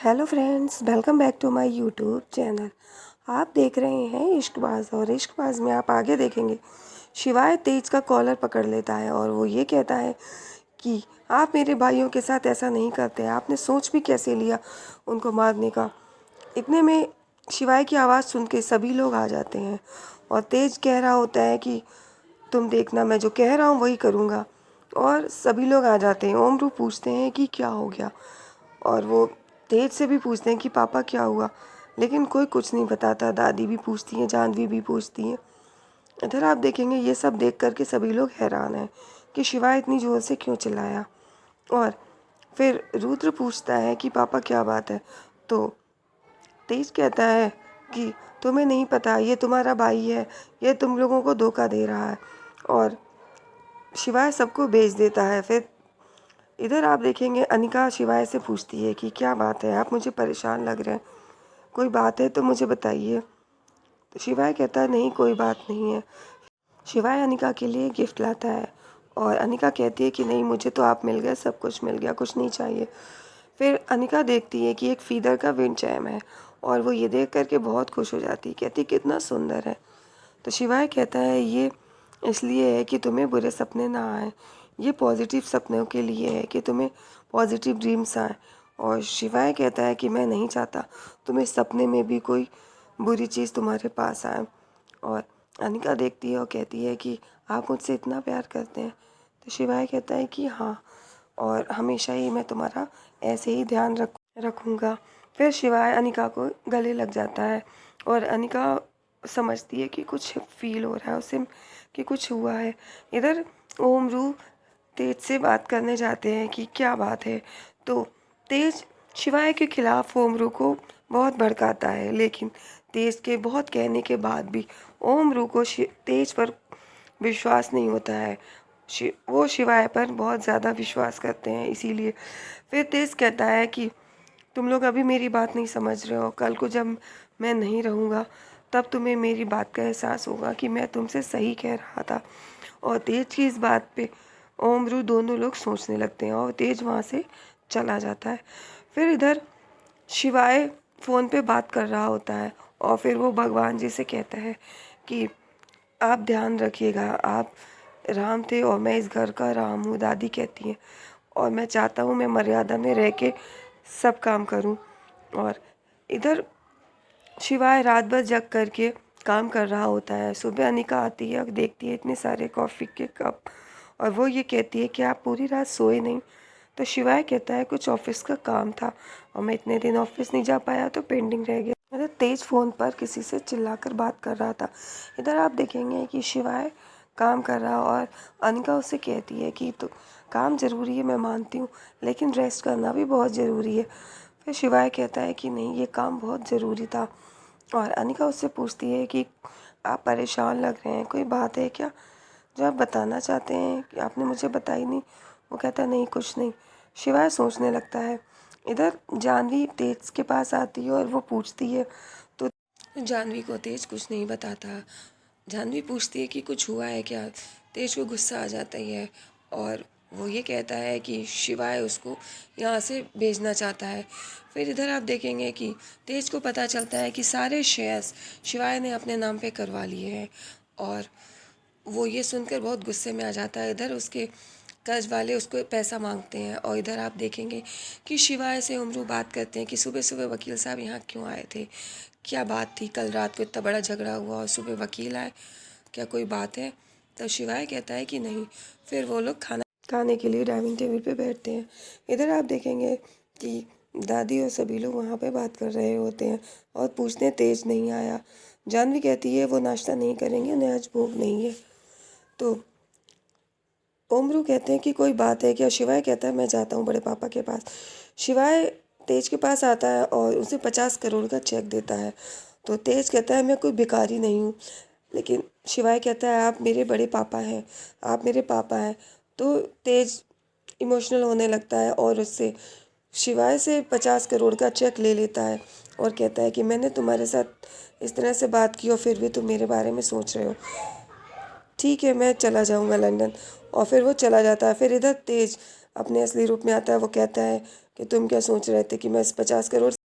Hello friends, welcome back to my YouTube channel. आप देख रहे हैं इश्कबाज, और इश्कबाज में आप आगे देखेंगे शिवाय तेज का कॉलर पकड़ लेता है और वो ये कहता है कि आप मेरे भाइयों के साथ ऐसा नहीं करते, आपने सोच भी कैसे लिया उनको मारने का। इतने में शिवाय की आवाज़ सुन के सभी लोग आ जाते हैं और तेज कह रहा होता है कि तुम देखना, मैं जो कह रहा हूँ वही करूँगा। और सभी लोग आ जाते हैं। ओमरू पूछते हैं कि क्या हो गया, और वो तेज से भी पूछते हैं कि पापा क्या हुआ, लेकिन कोई कुछ नहीं बताता। दादी भी पूछती हैं, जानवी भी पूछती हैं। इधर आप देखेंगे ये सब देख करके सभी लोग हैरान हैं कि शिवा इतनी ज़ोर से क्यों चिल्लाया। और फिर रुद्र पूछता है कि पापा क्या बात है, तो तेज कहता है कि तुम्हें नहीं पता, ये तुम्हारा भाई है, ये तुम लोगों को धोखा दे रहा है। और शिवाय सबको भेज देता है। फिर इधर आप देखेंगे अनिका शिवाय से पूछती है कि क्या बात है, आप मुझे परेशान लग रहे हैं, कोई बात है तो मुझे बताइए। तो शिवाय कहता है नहीं, कोई बात नहीं है। शिवाय अनिका के लिए गिफ्ट लाता है और अनिका कहती है कि नहीं, मुझे तो आप मिल गए, सब कुछ मिल गया, कुछ नहीं चाहिए। फिर अनिका देखती है कि एक फीदर का विंड चैम है और वो ये देख करके बहुत खुश हो जाती है, कहती कितना सुंदर है। तो शिवाय कहता है ये इसलिए है कि तुम्हें बुरे सपने ना आए, ये पॉजिटिव सपनों के लिए है कि तुम्हें पॉजिटिव ड्रीम्स आए। और शिवाय कहता है कि मैं नहीं चाहता तुम्हें सपने में भी कोई बुरी चीज़ तुम्हारे पास आए। और अनिका देखती है और कहती है कि आप मुझसे इतना प्यार करते हैं। तो शिवाय कहता है कि हाँ, और हमेशा ही मैं तुम्हारा ऐसे ही ध्यान रखूँगा। फिर शिवाय अनिका को गले लग जाता है और अनिका समझती है कि कुछ फील हो रहा है उसे, कि कुछ हुआ है। इधर ओमरू तेज से बात करने जाते हैं कि क्या बात है। तो तेज शिवाय के खिलाफ ओमरू को बहुत भड़काता है, लेकिन तेज के बहुत कहने के बाद भी ओमरू को तेज पर विश्वास नहीं होता है। वो शिवाय पर बहुत ज़्यादा विश्वास करते हैं। इसीलिए फिर तेज कहता है कि तुम लोग अभी मेरी बात नहीं समझ रहे हो, कल को जब मैं नहीं रहूँगा तब तुम्हें मेरी बात का एहसास होगा कि मैं तुमसे सही कह रहा था। और तेज की इस बात पे ओमरू दोनों लोग सोचने लगते हैं और तेज वहाँ से चला जाता है। फिर इधर शिवाय फ़ोन पे बात कर रहा होता है और फिर वो भगवान जी से कहता है कि आप ध्यान रखिएगा, आप राम थे और मैं इस घर का राम हूँ, दादी कहती हैं, और मैं चाहता हूँ मैं मर्यादा में रह के सब काम करूँ। और इधर शिवाय रात भर जग करके काम कर रहा होता है। सुबह अनिका आती है और देखती है इतने सारे कॉफ़ी के कप, और वो ये कहती है कि आप पूरी रात सोए नहीं। तो शिवाय कहता है कुछ ऑफिस का काम था और मैं इतने दिन ऑफिस नहीं जा पाया तो पेंडिंग रह गया। इधर तेज फ़ोन पर किसी से चिल्लाकर बात कर रहा था। इधर आप देखेंगे कि शिवाय काम कर रहा, और अनिका उससे कहती है कि तो काम ज़रूरी है, मैं मानती हूँ, लेकिन रेस्ट करना भी बहुत ज़रूरी है। फिर शिवाय कहता है कि नहीं, ये काम बहुत ज़रूरी था। और अनिका उससे पूछती है कि आप परेशान लग रहे हैं, कोई बात है क्या जो आप बताना चाहते हैं कि आपने मुझे बताई नहीं। वो कहता है नहीं, कुछ नहीं। शिवाय सोचने लगता है। इधर जानवी तेज के पास आती है और वो पूछती है, तो जानवी को तेज कुछ नहीं बताता। जानवी पूछती है कि कुछ हुआ है क्या। तेज को गुस्सा आ जाता ही है और वो ये कहता है कि शिवाय उसको यहाँ से भेजना चाहता है। फिर इधर आप देखेंगे कि तेज को पता चलता है कि सारे शेयर्स शिवाय ने अपने नाम पे करवा लिए हैं, और वो ये सुनकर बहुत गुस्से में आ जाता है। इधर उसके कर्ज वाले उसको पैसा मांगते हैं, और इधर आप देखेंगे कि शिवाय से उमरू बात करते हैं कि सुबह सुबह वकील साहब यहाँ क्यों आए थे, क्या बात थी, कल रात को इतना बड़ा झगड़ा हुआ और सुबह वकील आए, क्या कोई बात है। तो शिवाय कहता है कि नहीं। फिर वो लोग खाना खाने के लिए डाइनिंग टेबल पे बैठते हैं। इधर आप देखेंगे कि दादी और सभी लोग वहाँ पे बात कर रहे होते हैं और पूछते हैं तेज नहीं आया। जानवी कहती है वो नाश्ता नहीं करेंगे, उन्हें आज भूख नहीं है। तो ओमरू कहते हैं कि कोई बात है क्या। शिवाय कहता है मैं जाता हूँ बड़े पापा के पास। शिवाय तेज के पास आता है और उसे 50 करोड़ का चेक देता है। तो तेज कहता है मैं कोई भिखारी नहीं हूँ, लेकिन शिवाय कहता है आप मेरे बड़े पापा हैं, आप मेरे पापा हैं। तो तेज इमोशनल होने लगता है और उससे शिवाय से 50 करोड़ का चेक ले लेता है और कहता है कि मैंने तुम्हारे साथ इस तरह से बात की और फिर भी तुम मेरे बारे में सोच रहे हो, ठीक है मैं चला जाऊंगा लंदन। और फिर वो चला जाता है। फिर इधर तेज अपने असली रूप में आता है। वो कहता है कि तुम क्या सोच रहे थे कि मैं इस 50 करोड़